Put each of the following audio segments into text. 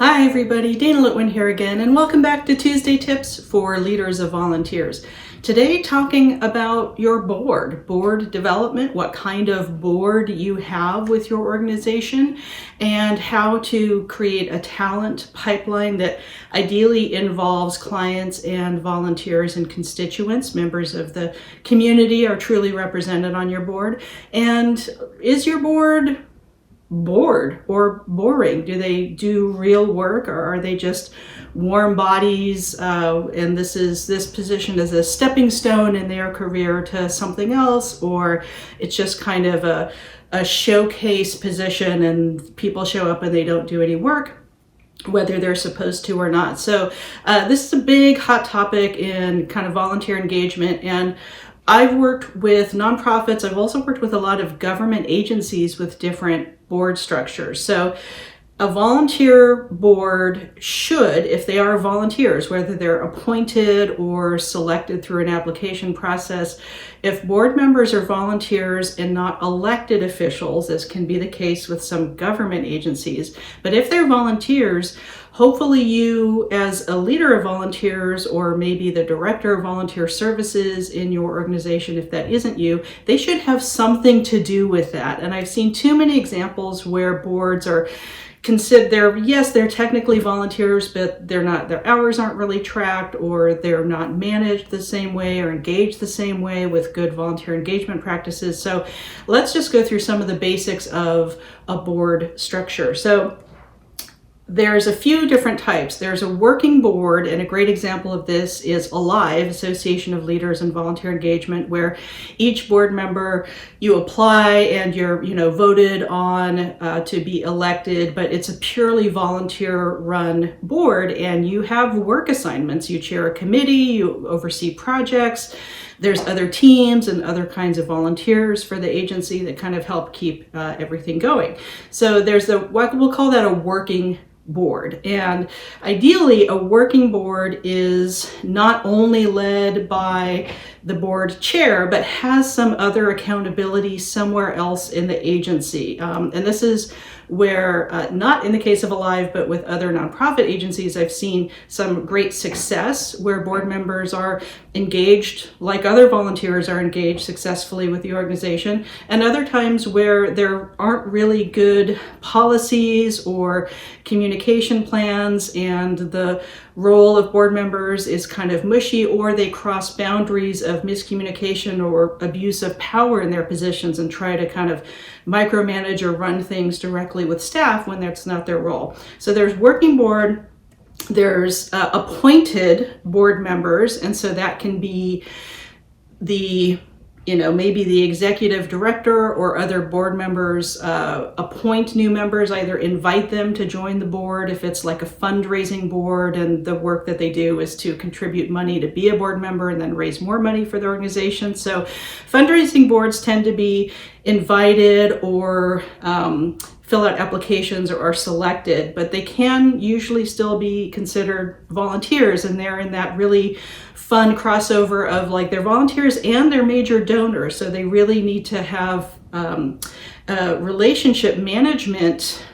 Hi everybody, Dana Litwin here again, and welcome back to Tuesday Tips for Leaders of Volunteers. Today talking about your board development, what kind of board you have with your organization, and how to create a talent pipeline that ideally involves clients and volunteers and constituents. Members of the community are truly represented on your board. And is your board bored or boring? Do they do real work, or are they just warm bodies and this position is a stepping stone in their career to something else, or it's just kind of a showcase position and people show up and they don't do any work, whether they're supposed to or not? So this is a big hot topic in kind of volunteer engagement, and I've worked with nonprofits. I've also worked with a lot of government agencies with different board structures. So a volunteer board should, if they are volunteers, whether they're appointed or selected through an application process, if board members are volunteers and not elected officials, as can be the case with some government agencies, but if they're volunteers, hopefully you as a leader of volunteers, or maybe the director of volunteer services in your organization, if that isn't you, they should have something to do with that. And I've seen too many examples where boards are they're technically volunteers, but they're not, their hours aren't really tracked, or they're not managed the same way or engaged the same way with good volunteer engagement practices. So let's just go through some of the basics of a board structure. So there's a few different types. There's a working board, and a great example of this is ALIVE, Association of Leaders in Volunteer Engagement, where each board member, you apply and you're voted on to be elected, but it's a purely volunteer run board, and you have work assignments. You chair a committee, you oversee projects. There's other teams and other kinds of volunteers for the agency that kind of help keep everything going. So there's what we'll call that a working board. And ideally, a working board is not only led by the board chair, but has some other accountability somewhere else in the agency. And this is where, not in the case of ALIVE, but with other nonprofit agencies, I've seen some great success where board members are engaged like other volunteers are engaged successfully with the organization, and other times where there aren't really good policies or communication plans, and the role of board members is kind of mushy, or they cross boundaries of miscommunication or abuse of power in their positions and try to kind of micromanage or run things directly with staff when that's not their role. So there's working board, there's appointed board members, and so that can be maybe the executive director or other board members appoint new members, either invite them to join the board if it's like a fundraising board and the work that they do is to contribute money to be a board member and then raise more money for the organization. So fundraising boards tend to be invited or fill out applications or are selected, but they can usually still be considered volunteers, and they're in that really fun crossover of like they're volunteers and they're major donors. So they really need to have a relationship management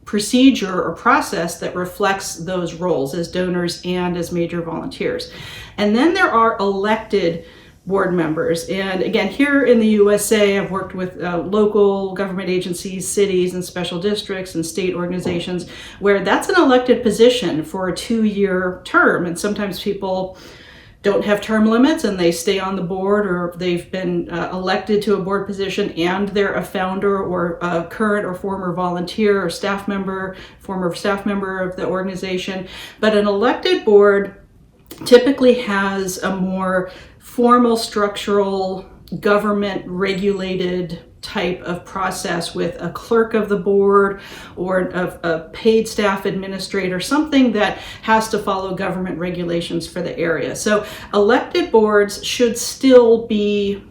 procedure or process that reflects those roles as donors and as major volunteers. And then there are elected board members. And again, here in the USA, I've worked with local government agencies, cities and special districts and state organizations where that's an elected position for a 2-year term. And sometimes people don't have term limits and they stay on the board, or they've been elected to a board position and they're a founder or a current or former volunteer or former staff member of the organization. But an elected board typically has a more formal, structural, government regulated type of process with a clerk of the board or a paid staff administrator, something that has to follow government regulations for the area. So elected boards should still be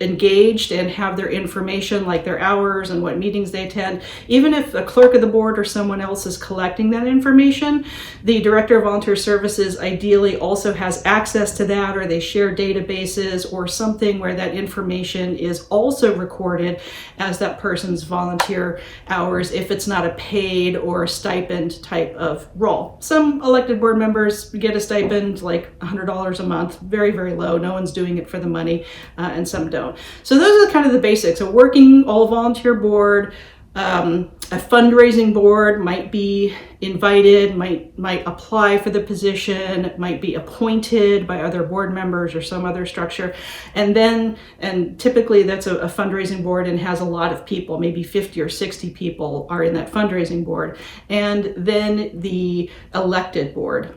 engaged and have their information, like their hours and what meetings they attend. Even if a clerk of the board or someone else is collecting that information, the Director of Volunteer Services ideally also has access to that, or they share databases or something where that information is also recorded as that person's volunteer hours, if it's not a paid or a stipend type of role. Some elected board members get a stipend like $100 a month, very, very low. No one's doing it for the money, and some don't. So those are kind of the basics. A working all volunteer board, a fundraising board might be invited, might apply for the position, might be appointed by other board members or some other structure. And typically that's a fundraising board and has a lot of people, maybe 50 or 60 people are in that fundraising board. And then the elected board.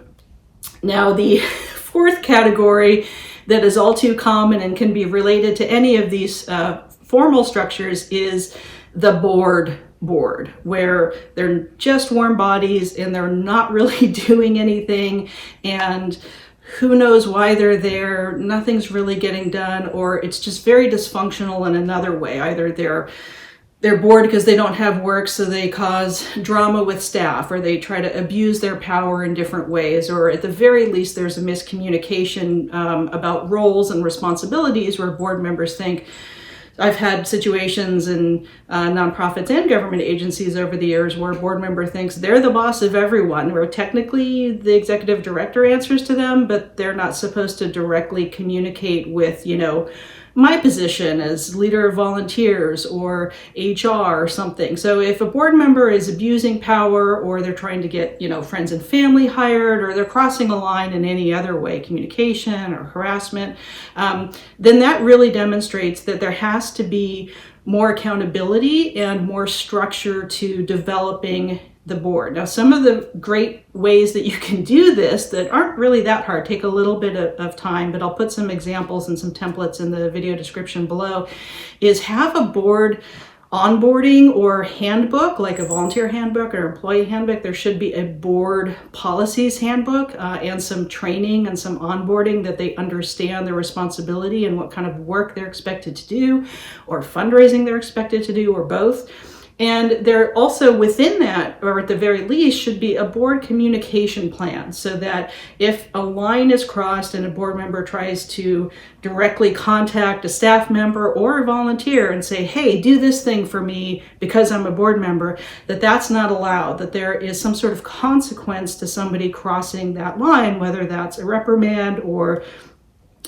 Now the fourth category that is all too common and can be related to any of these formal structures is the board, where they're just warm bodies and they're not really doing anything, and who knows why they're there, nothing's really getting done, or it's just very dysfunctional in another way. Either they're bored because they don't have work, so they cause drama with staff, or they try to abuse their power in different ways, or at the very least there's a miscommunication about roles and responsibilities where board members think. I've had situations in nonprofits and government agencies over the years where a board member thinks they're the boss of everyone, where technically the executive director answers to them, but they're not supposed to directly communicate with, my position as leader of volunteers or HR or something. So if a board member is abusing power, or they're trying to get, friends and family hired, or they're crossing a line in any other way, communication or harassment, then that really demonstrates that there has to be more accountability and more structure to developing the board. Now, some of the great ways that you can do this that aren't really that hard, take a little bit of time, but I'll put some examples and some templates in the video description below, is have a board onboarding or handbook, like a volunteer handbook or employee handbook. There should be a board policies handbook and some training and some onboarding that they understand their responsibility and what kind of work they're expected to do, or fundraising they're expected to do, or both. And there also within that, or at the very least, should be a board communication plan, so that if a line is crossed and a board member tries to directly contact a staff member or a volunteer and say, hey, do this thing for me because I'm a board member, that's not allowed, that there is some sort of consequence to somebody crossing that line, whether that's a reprimand or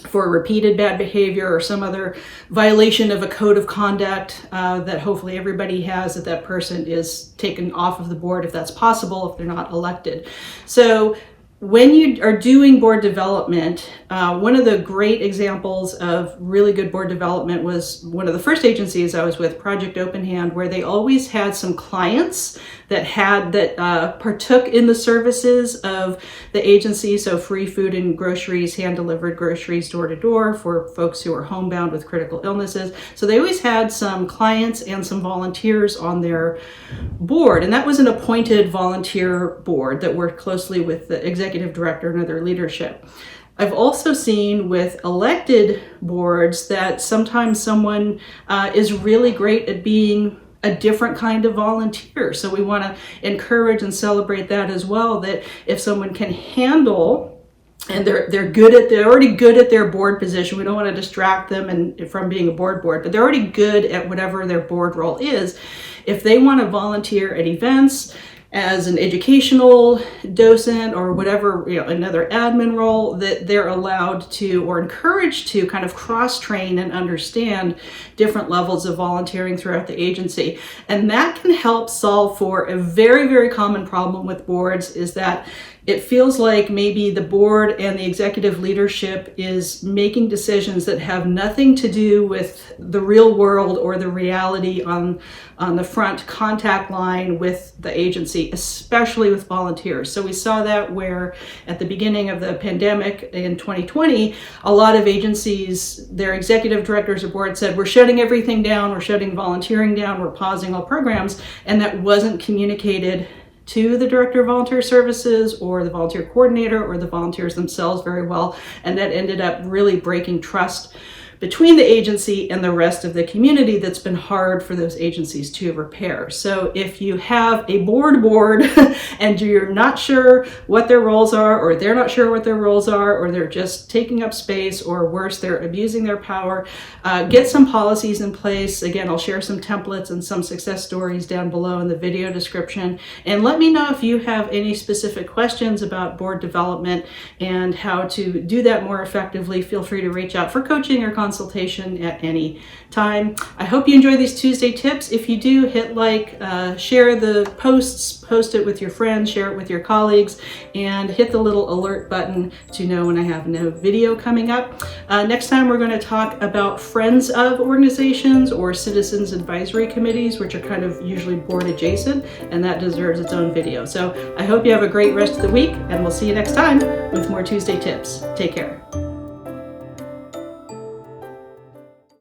for repeated bad behavior or some other violation of a code of conduct that hopefully everybody has, that person is taken off of the board if that's possible, if they're not elected. So when you are doing board development, one of the great examples of really good board development was one of the first agencies I was with, Project Open Hand, where they always had some clients that partook in the services of the agency. So free food and groceries, hand-delivered groceries door to door for folks who are homebound with critical illnesses. So they always had some clients and some volunteers on their board. And that was an appointed volunteer board that worked closely with the executive director and other leadership. I've also seen with elected boards that sometimes someone is really great at being a different kind of volunteer. So we want to encourage and celebrate that as well, that if someone can handle, and they're already good at their board position, we don't want to distract them from being a board, but they're already good at whatever their board role is. If they want to volunteer at events, as an educational docent or whatever, another admin role, that they're allowed to or encouraged to kind of cross-train and understand different levels of volunteering throughout the agency. And that can help solve for a very, very common problem with boards, is that it feels like maybe the board and the executive leadership is making decisions that have nothing to do with the real world or the reality on the front contact line with the agency, especially with volunteers. So we saw that where at the beginning of the pandemic in 2020, a lot of agencies, their executive directors or board said, we're shutting everything down, we're shutting volunteering down, we're pausing all programs, and that wasn't communicated to the director of volunteer services or the volunteer coordinator or the volunteers themselves very well. And that ended up really breaking trust between the agency and the rest of the community that's been hard for those agencies to repair. So if you have a board and you're not sure what their roles are, or they're not sure what their roles are, or they're just taking up space, or worse, they're abusing their power, get some policies in place. Again, I'll share some templates and some success stories down below in the video description. And let me know if you have any specific questions about board development and how to do that more effectively. Feel free to reach out for coaching or consultation at any time. I hope you enjoy these Tuesday tips. If you do, hit like, share the posts, post it with your friends, share it with your colleagues, and hit the little alert button to know when I have a new video coming up. Next time we're going to talk about friends of organizations or citizens advisory committees, which are kind of usually board adjacent, and that deserves its own video. So I hope you have a great rest of the week, and we'll see you next time with more Tuesday tips. Take care.